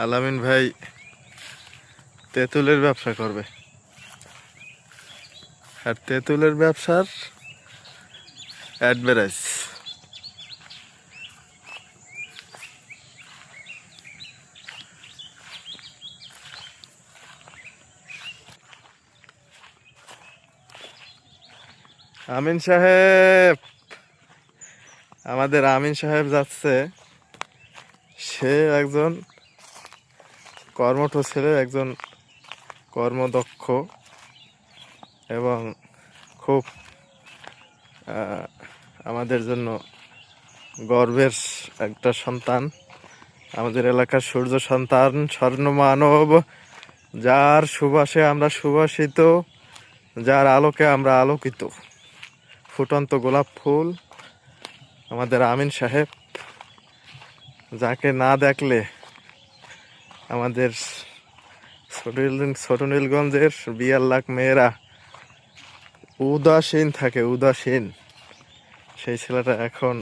আলামিন ভাই তেঁতুলের ব্যবসা করবে, আর তেঁতুলের ব্যবসার অ্যাডভার্টাইজ। আমিন সাহেব, আমাদের আমিন সাহেব যাচ্ছে। সে একজন কর্মঠ ছেলে, একজন কর্মদক্ষ এবং খুব আমাদের জন্য গর্বের একটা সন্তান, আমাদের এলাকার সূর্য সন্তান, স্বর্ণ মানব, যার সুবাসে আমরা সুবাসিত, যার আলোকে আমরা আলোকিত, ফুটন্ত গোলাপ ফুল আমাদের আমিন সাহেব, যাকে না দেখলে আমাদের ছোট নীলগঞ্জের 42 লাখ মেয়েরা উদাসীন থাকে, উদাসীন। সেই ছেলেটা এখন